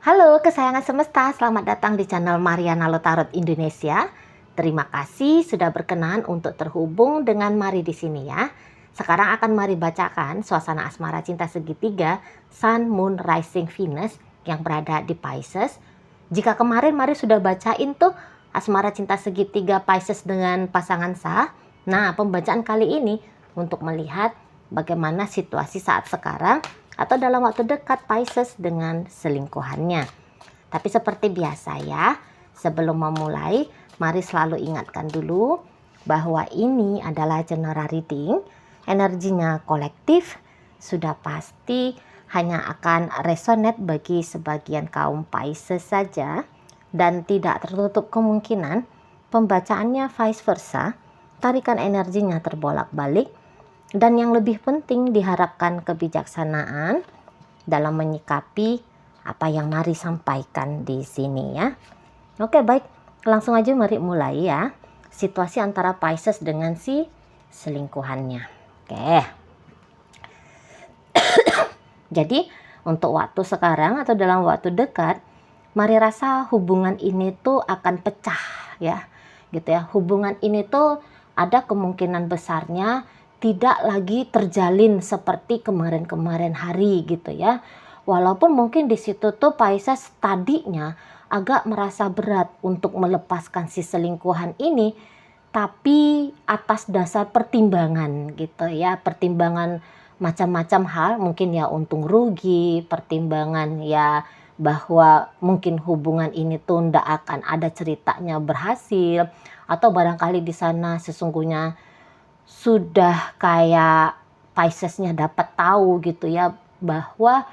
Halo kesayangan semesta, selamat datang di channel Mariana Lotarot Indonesia. Terima kasih sudah berkenan untuk terhubung dengan Mari di sini ya. Sekarang akan Mari bacakan suasana asmara cinta segitiga Sun, Moon, Rising, Venus yang berada di Pisces. Jika kemarin Mari sudah bacain tuh asmara cinta segitiga Pisces dengan pasangan sah. Nah, pembacaan kali ini untuk melihat bagaimana situasi saat sekarang atau dalam waktu dekat Pisces dengan selingkuhannya. Tapi seperti biasa ya, sebelum memulai, mari selalu ingatkan dulu bahwa ini adalah general reading, energinya kolektif, sudah pasti hanya akan resonate bagi sebagian kaum Pisces saja, dan tidak tertutup kemungkinan pembacaannya vice versa, tarikan energinya terbolak-balik. Dan yang lebih penting diharapkan kebijaksanaan dalam menyikapi apa yang Mari sampaikan di sini ya. Oke baik, langsung aja mari mulai ya. Situasi antara Pisces dengan si selingkuhannya. Oke. Jadi untuk waktu sekarang atau dalam waktu dekat, Mari rasa hubungan ini tuh akan pecah ya. Gitu ya. Hubungan ini tuh ada kemungkinan besarnya tidak lagi terjalin seperti kemarin-kemarin hari gitu ya. Walaupun mungkin di situ tuh Pisces tadinya agak merasa berat untuk melepaskan si selingkuhan ini, tapi atas dasar pertimbangan gitu ya, pertimbangan macam-macam hal, mungkin ya untung rugi, pertimbangan ya bahwa mungkin hubungan ini tuh ndak akan ada ceritanya berhasil, atau barangkali di sana sesungguhnya sudah kayak Piscesnya dapat tahu gitu ya bahwa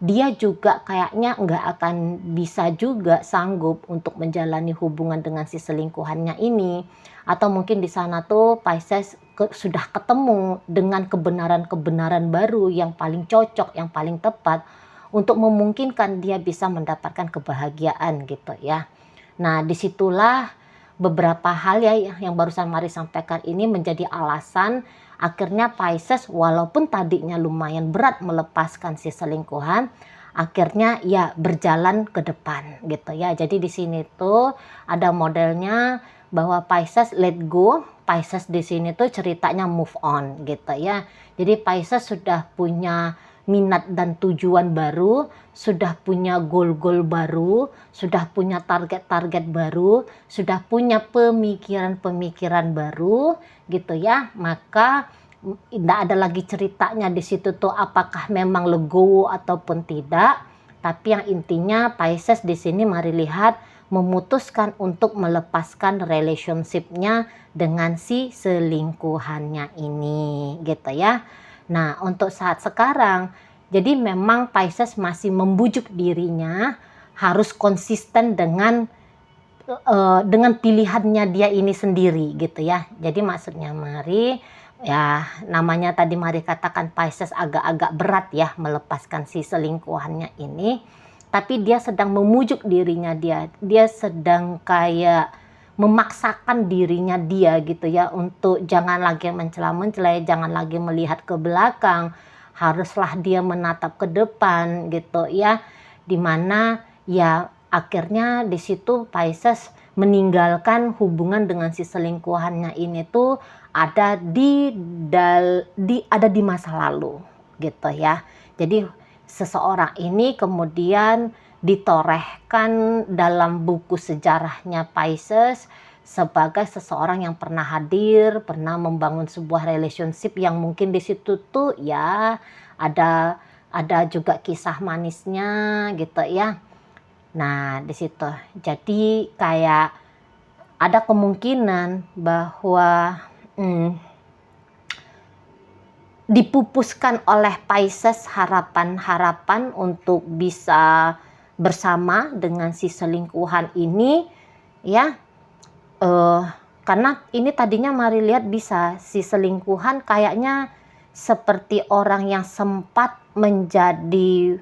dia juga kayaknya nggak akan bisa juga sanggup untuk menjalani hubungan dengan si selingkuhannya ini, atau mungkin di sana tuh Pisces sudah ketemu dengan kebenaran-kebenaran baru yang paling cocok, yang paling tepat untuk memungkinkan dia bisa mendapatkan kebahagiaan gitu ya. Nah disitulah beberapa hal ya yang barusan Mari sampaikan ini menjadi alasan akhirnya Pisces walaupun tadinya lumayan berat melepaskan si selingkuhan, akhirnya ya berjalan ke depan gitu ya. Jadi di sini tuh ada modelnya bahwa Pisces let go, Pisces di sini tuh ceritanya move on gitu ya. Jadi Pisces sudah punya minat dan tujuan baru, sudah punya goal-goal baru, sudah punya target-target baru, sudah punya pemikiran-pemikiran baru gitu ya. Maka tidak ada lagi ceritanya di situ tuh apakah memang legowo ataupun tidak. Tapi yang intinya Pisces di sini mari lihat memutuskan untuk melepaskan relationship-nya dengan si selingkuhannya ini gitu ya. Nah untuk saat sekarang, jadi memang Pisces masih membujuk dirinya harus konsisten dengan pilihannya dia ini sendiri gitu ya. Jadi maksudnya Mari, ya namanya tadi Mari katakan Pisces agak-agak berat ya melepaskan si selingkuhannya ini. Tapi dia sedang memujuk dirinya dia sedang kayak memaksakan dirinya dia gitu ya untuk jangan lagi mencela-mencela, jangan lagi melihat ke belakang, haruslah dia menatap ke depan gitu ya, dimana ya akhirnya di situ Pisces meninggalkan hubungan dengan si selingkuhannya ini tuh ada di masa lalu gitu ya. Jadi seseorang ini kemudian ditorehkan dalam buku sejarahnya Pisces sebagai seseorang yang pernah hadir, pernah membangun sebuah relationship yang mungkin di situ tuh ya ada juga kisah manisnya gitu ya. Nah, di situ. Jadi kayak ada kemungkinan bahwa dipupuskan oleh Pisces harapan-harapan untuk bisa bersama dengan si selingkuhan ini ya, karena ini tadinya Mari lihat bisa si selingkuhan kayaknya seperti orang yang sempat menjadi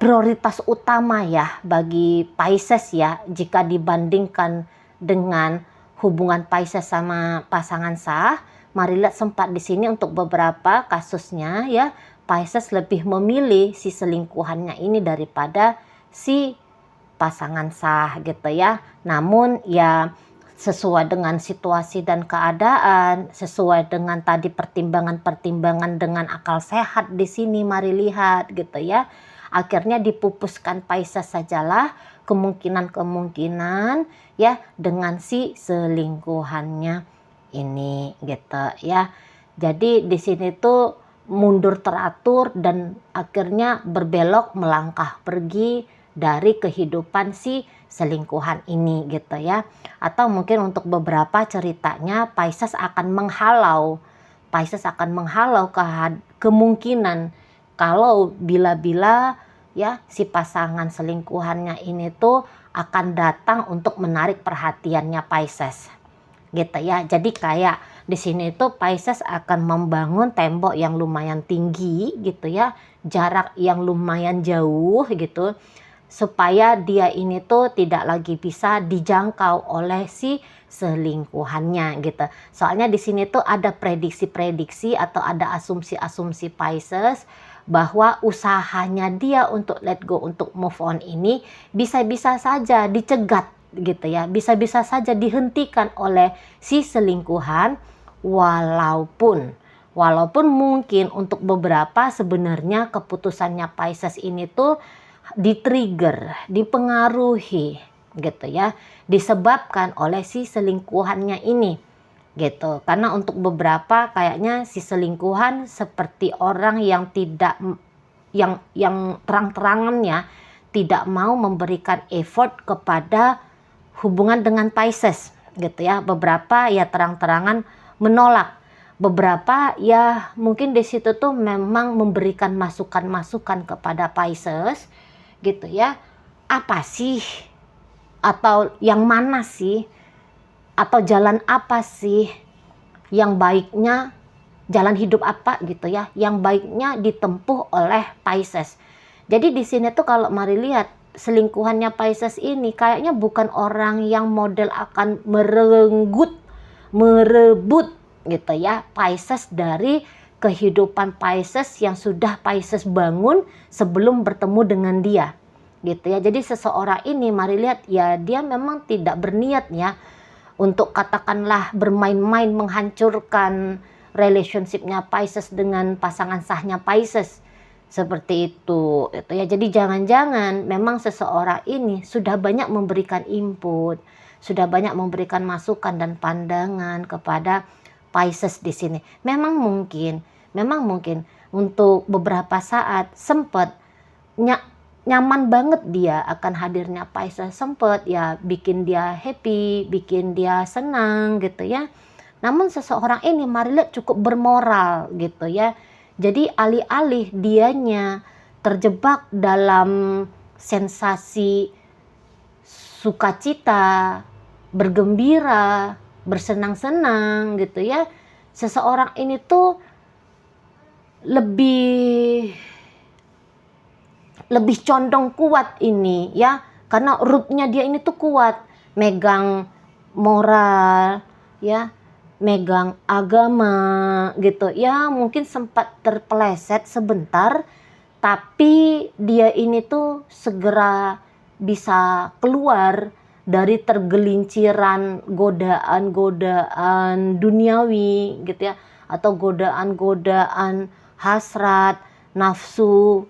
prioritas utama ya bagi Pisces ya, jika dibandingkan dengan hubungan Pisces sama pasangan sah. Mari lihat sempat di sini untuk beberapa kasusnya ya Pisces lebih memilih si selingkuhannya ini daripada si pasangan sah gitu ya. Namun ya sesuai dengan situasi dan keadaan, sesuai dengan tadi pertimbangan-pertimbangan dengan akal sehat di sini mari lihat gitu ya. Akhirnya dipupuskan Pisces sajalah kemungkinan-kemungkinan ya dengan si selingkuhannya ini gitu ya. Jadi di sini tuh mundur teratur dan akhirnya berbelok melangkah pergi dari kehidupan si selingkuhan ini gitu ya. Atau mungkin untuk beberapa ceritanya Pisces akan menghalau kemungkinan kalau bila-bila ya si pasangan selingkuhannya ini tuh akan datang untuk menarik perhatiannya Pisces gitu ya. Jadi kayak di sini tuh Pisces akan membangun tembok yang lumayan tinggi gitu ya, jarak yang lumayan jauh gitu, supaya dia ini tuh tidak lagi bisa dijangkau oleh si selingkuhannya gitu. Soalnya di sini tuh ada prediksi-prediksi atau ada asumsi-asumsi Pisces bahwa usahanya dia untuk let go, untuk move on ini bisa-bisa saja dicegat gitu ya, bisa-bisa saja dihentikan oleh si selingkuhan, walaupun mungkin untuk beberapa sebenarnya keputusannya Pisces ini tuh di-trigger, dipengaruhi gitu ya, disebabkan oleh si selingkuhannya ini gitu. Karena untuk beberapa kayaknya si selingkuhan seperti orang yang tidak yang terang-terangan ya tidak mau memberikan effort kepada hubungan dengan Pisces gitu ya. Beberapa ya terang-terangan menolak. Beberapa ya mungkin di situ tuh memang memberikan masukan-masukan kepada Pisces gitu ya. Apa sih atau yang mana sih atau jalan apa sih yang baiknya, jalan hidup apa gitu ya yang baiknya ditempuh oleh Pisces. Jadi di sini tuh kalau mari lihat selingkuhannya Pisces ini kayaknya bukan orang yang model akan merebut gitu ya Pisces dari kehidupan Pisces yang sudah Pisces bangun sebelum bertemu dengan dia gitu ya. Jadi seseorang ini mari lihat ya dia memang tidak berniat ya untuk katakanlah bermain-main menghancurkan relationshipnya Pisces dengan pasangan sahnya Pisces seperti itu ya. Jadi jangan-jangan memang seseorang ini sudah banyak memberikan input, sudah banyak memberikan masukan dan pandangan kepada Pisces di sini. Memang mungkin untuk beberapa saat sempat nyaman banget dia akan hadirnya Pisces, sempet ya bikin dia happy, bikin dia senang gitu ya. Namun seseorang ini mari lihat cukup bermoral gitu ya. Jadi alih-alih dianya terjebak dalam sensasi sukacita, bergembira, bersenang-senang gitu ya. Seseorang ini tuh lebih condong kuat ini ya, karena rootnya dia ini tuh kuat, megang moral ya, megang agama gitu ya. Mungkin sempat terpeleset sebentar, tapi dia ini tuh segera bisa keluar dari tergelinciran godaan-godaan duniawi gitu ya, atau godaan-godaan hasrat, nafsu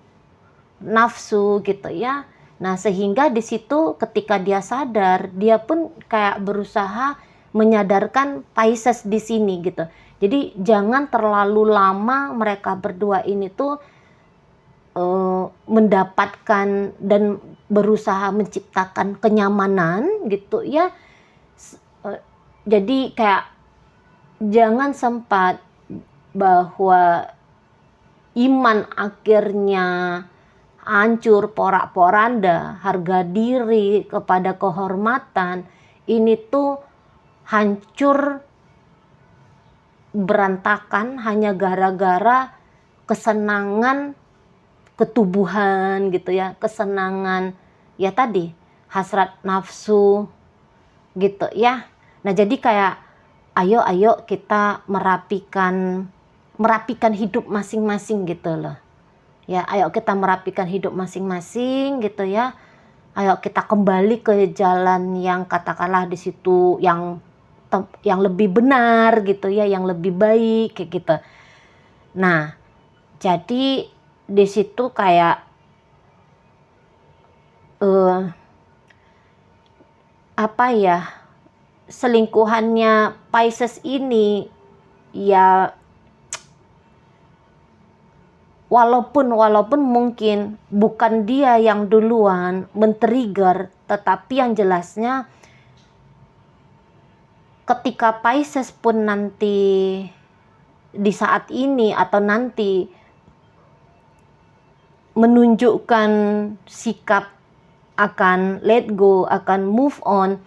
gitu ya. Nah, sehingga di situ ketika dia sadar, dia pun kayak berusaha menyadarkan Pisces di sini gitu. Jadi jangan terlalu lama mereka berdua ini tuh mendapatkan dan berusaha menciptakan kenyamanan gitu ya. Jadi kayak jangan sempat bahwa iman akhirnya hancur porak-poranda, harga diri kepada kehormatan ini tuh hancur berantakan hanya gara-gara kesenangan ketubuhan gitu ya, kesenangan ya tadi hasrat nafsu gitu ya. Nah, jadi kayak ayo kita merapikan hidup masing-masing gitu loh. Ya, ayo kita merapikan hidup masing-masing gitu ya. ayo kita kembali ke jalan yang katakanlah di situ yang lebih benar gitu ya, yang lebih baik kayak gitu. Nah, jadi di situ kayak apa ya, selingkuhannya Pisces ini ya, walaupun mungkin bukan dia yang duluan men-trigger, tetapi yang jelasnya ketika Pisces pun nanti di saat ini atau nanti menunjukkan sikap akan let go, akan move on,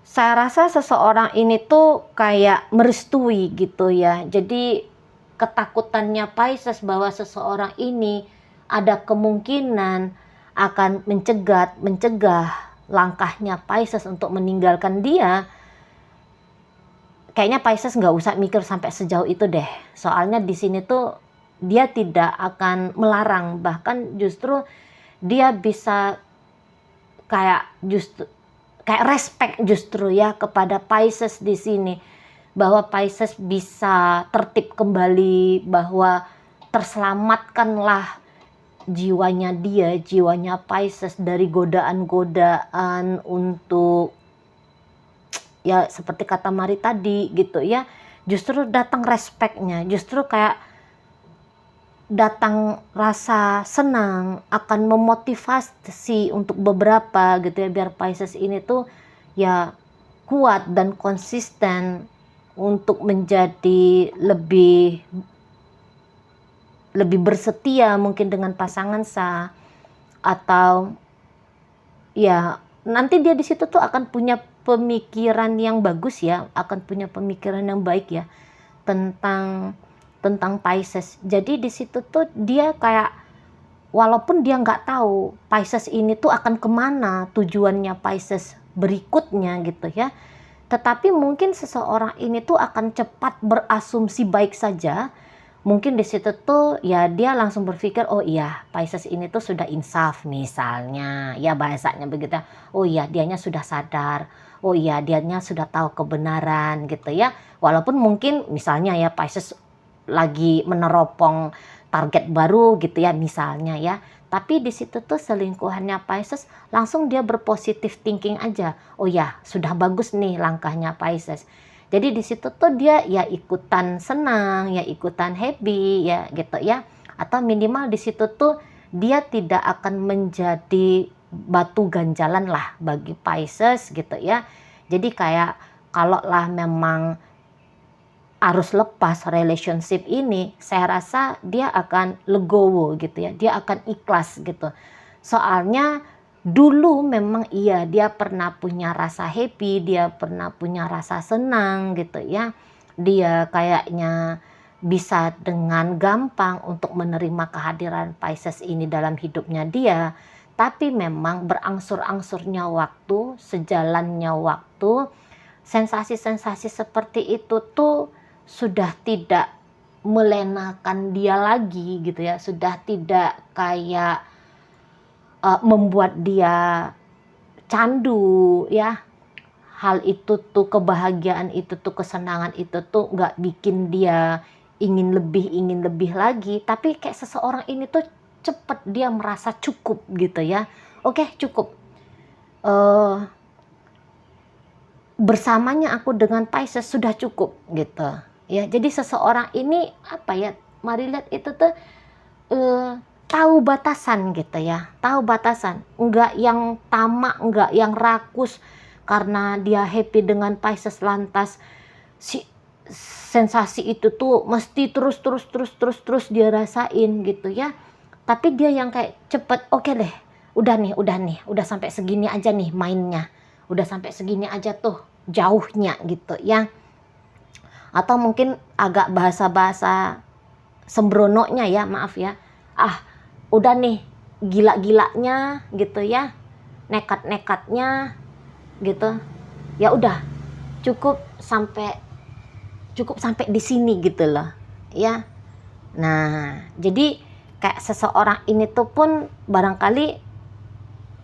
saya rasa seseorang ini tuh kayak merestui gitu ya. Jadi ketakutannya Pisces bahwa seseorang ini ada kemungkinan akan mencegah langkahnya Pisces untuk meninggalkan dia. Kayaknya Pisces nggak usah mikir sampai sejauh itu deh. Soalnya di sini tuh dia tidak akan melarang, bahkan justru dia bisa kayak respect justru ya kepada Pisces di sini, bahwa Pisces bisa tertib kembali, bahwa terselamatkanlah jiwanya Pisces dari godaan-godaan untuk ya seperti kata Mari tadi gitu ya. Justru datang respectnya, justru kayak datang rasa senang, akan memotivasi untuk beberapa gitu ya, biar Pisces ini tuh ya kuat dan konsisten untuk menjadi lebih bersetia mungkin dengan pasangan sah, atau ya nanti dia di situ tuh akan punya pemikiran yang bagus ya, akan punya pemikiran yang baik ya tentang Pisces. Jadi di situ tuh dia kayak, walaupun dia nggak tahu Pisces ini tuh akan kemana tujuannya Pisces berikutnya gitu ya, tetapi mungkin seseorang ini tuh akan cepat berasumsi baik saja. Mungkin di situ tuh ya dia langsung berpikir, oh iya Pisces ini tuh sudah insaf misalnya, ya bahasanya begitu. Oh iya dianya sudah sadar, oh iya dianya sudah tahu kebenaran gitu ya. Walaupun mungkin misalnya ya Pisces lagi meneropong target baru gitu ya misalnya ya, tapi di situ tuh selingkuhannya Pisces langsung dia berpositif thinking aja, oh ya sudah bagus nih langkahnya Pisces. Jadi di situ tuh dia ya ikutan senang, ya ikutan happy ya gitu ya, atau minimal di situ tuh dia tidak akan menjadi batu ganjalan lah bagi Pisces gitu ya. Jadi kayak kalau lah memang harus lepas relationship ini, saya rasa dia akan legowo gitu ya, dia akan ikhlas gitu. Soalnya dulu memang iya dia pernah punya rasa happy, dia pernah punya rasa senang gitu ya, dia kayaknya bisa dengan gampang untuk menerima kehadiran Pisces ini dalam hidupnya dia. Tapi memang berangsur-angsurnya waktu, sejalannya waktu, sensasi-sensasi seperti itu tuh sudah tidak melenakan dia lagi gitu ya, sudah tidak kayak membuat dia candu ya. Hal itu tuh, kebahagiaan itu tuh, kesenangan itu tuh nggak bikin dia ingin lebih lagi, tapi kayak seseorang ini tuh cepet dia merasa cukup gitu ya. Oke, cukup. Bersamanya aku dengan Pisces sudah cukup gitu ya. Jadi seseorang ini apa ya, mari lihat itu tuh tahu batasan gitu ya, tahu batasan, enggak yang tamak, enggak yang rakus karena dia happy dengan Pisces lantas si sensasi itu tuh mesti terus dia rasain gitu ya. Tapi dia yang kayak cepet, oke deh, udah sampai segini aja nih mainnya, udah sampai segini aja tuh jauhnya gitu ya. Atau mungkin agak bahasa sembrononya ya, maaf ya, udah nih gila-gilanya gitu ya, nekat-nekatnya gitu, ya udah cukup sampai di sini gitu loh ya. Nah jadi kayak seseorang ini tuh pun barangkali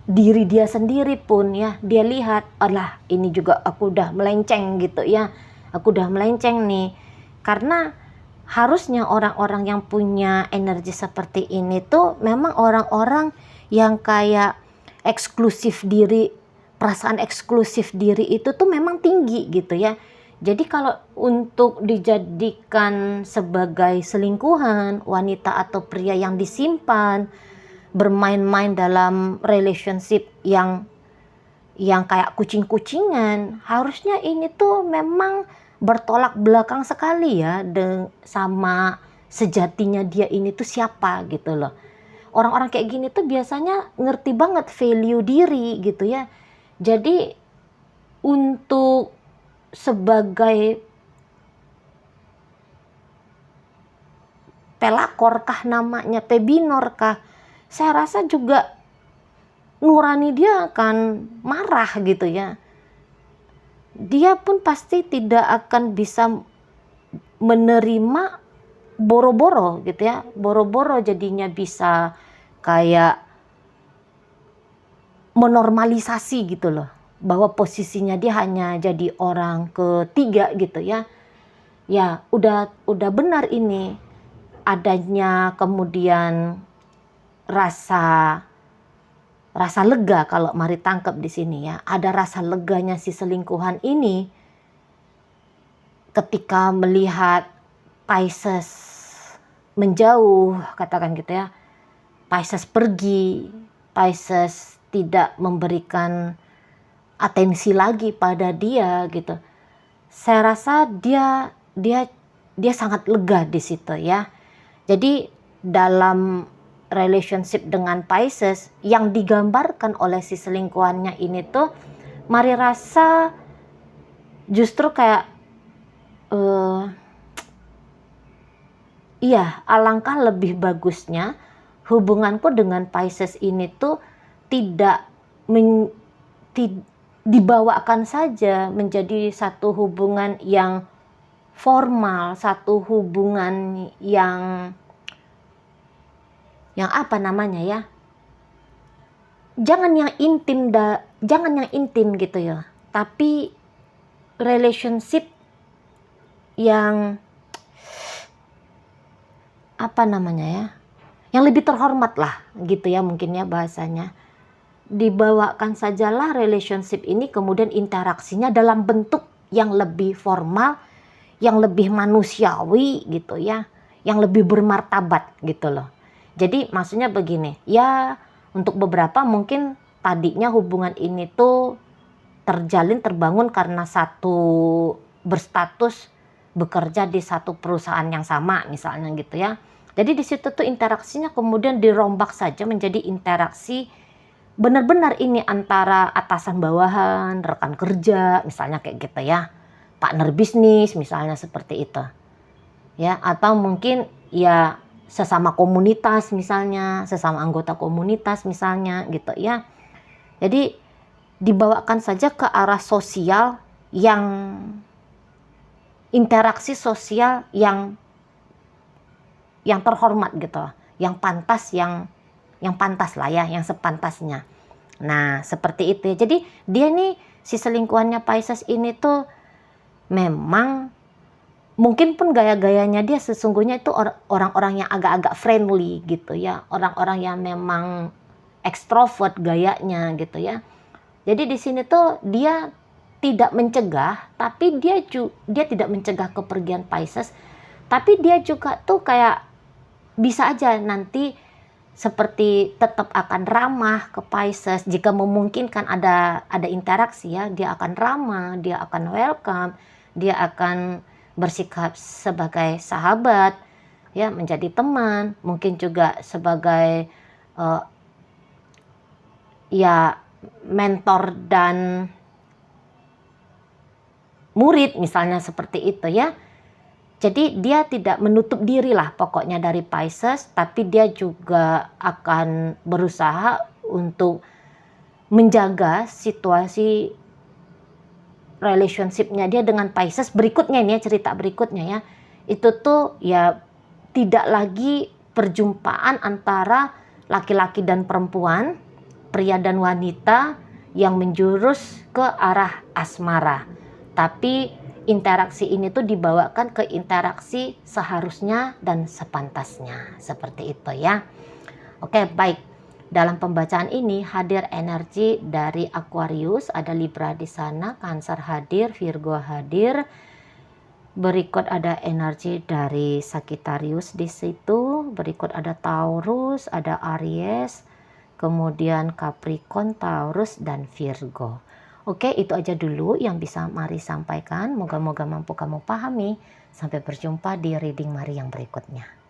diri dia sendiri pun ya, dia lihat, alah ini juga aku udah melenceng gitu ya, aku udah melenceng nih. Karena harusnya orang-orang yang punya energi seperti ini tuh memang orang-orang yang kayak eksklusif diri, perasaan eksklusif diri itu tuh memang tinggi gitu ya. Jadi kalau untuk dijadikan sebagai selingkuhan, wanita atau pria yang disimpan, bermain-main dalam relationship yang kayak kucing-kucingan, harusnya ini tuh memang bertolak belakang sekali ya sama sejatinya dia ini tuh siapa gitu loh. Orang-orang kayak gini tuh biasanya ngerti banget value diri gitu ya. Jadi untuk sebagai pelakor kah namanya, pebinor kah, saya rasa juga nurani dia akan marah gitu ya. Dia pun pasti tidak akan bisa menerima boro-boro gitu ya. Boro-boro jadinya bisa kayak menormalisasi gitu loh, bahwa posisinya dia hanya jadi orang ketiga gitu ya. Ya udah benar ini adanya kemudian rasa lega kalau Mari tangkap di sini ya. Ada rasa leganya si selingkuhan ini ketika melihat Pisces menjauh, katakan gitu ya. Pisces pergi, Pisces tidak memberikan atensi lagi pada dia gitu. Saya rasa dia sangat lega di situ ya. Jadi dalam relationship dengan Pisces yang digambarkan oleh si selingkuhannya ini tuh, Mari rasa justru kayak iya, alangkah lebih bagusnya hubunganku dengan Pisces ini tuh tidak dibawakan saja menjadi satu hubungan yang formal, satu hubungan yang apa namanya ya, jangan yang intim gitu ya, tapi relationship yang apa namanya ya, yang lebih terhormat lah gitu ya mungkin ya bahasanya. Dibawakan sajalah relationship ini, kemudian interaksinya dalam bentuk yang lebih formal, yang lebih manusiawi gitu ya, yang lebih bermartabat gitu loh. Jadi maksudnya begini, ya untuk beberapa mungkin tadinya hubungan ini tuh terbangun karena satu berstatus bekerja di satu perusahaan yang sama misalnya gitu ya. Jadi di situ tuh interaksinya kemudian dirombak saja menjadi interaksi benar-benar ini antara atasan bawahan, rekan kerja misalnya kayak gitu ya. Partner bisnis misalnya seperti itu. Ya, atau mungkin ya sesama komunitas misalnya, sesama anggota komunitas misalnya gitu ya. Jadi dibawakan saja ke arah sosial yang interaksi sosial yang terhormat gitu, yang pantas lah ya, yang sepantasnya. Nah, seperti itu. Jadi dia nih si selingkuhannya Pisces ini tuh memang mungkin pun gaya-gayanya dia sesungguhnya itu orang-orang yang agak-agak friendly gitu ya, orang-orang yang memang ekstrovert gayanya gitu ya. Jadi di sini tuh dia tidak mencegah, tapi dia tidak mencegah kepergian Pisces, tapi dia juga tuh kayak bisa aja nanti seperti tetap akan ramah ke Pisces jika memungkinkan ada interaksi ya, dia akan ramah, dia akan welcome, dia akan bersikap sebagai sahabat ya, menjadi teman, mungkin juga sebagai ya mentor dan murid misalnya seperti itu ya. Jadi dia tidak menutup diri lah pokoknya dari Pisces, tapi dia juga akan berusaha untuk menjaga situasi relationship-nya dia dengan Pisces berikutnya ini ya, cerita berikutnya ya. Itu tuh ya tidak lagi perjumpaan antara laki-laki dan perempuan, pria dan wanita yang menjurus ke arah asmara. Tapi interaksi ini tuh dibawakan ke interaksi seharusnya dan sepantasnya. Seperti itu ya. Oke, baik. Dalam pembacaan ini hadir energi dari Aquarius, ada Libra di sana, Cancer hadir, Virgo hadir. Berikut ada energi dari Sagittarius di situ, berikut ada Taurus, ada Aries, kemudian Capricorn, Taurus, dan Virgo. Oke, itu aja dulu yang bisa Mari sampaikan. Moga-moga mampu kamu pahami. Sampai berjumpa di reading Mari yang berikutnya.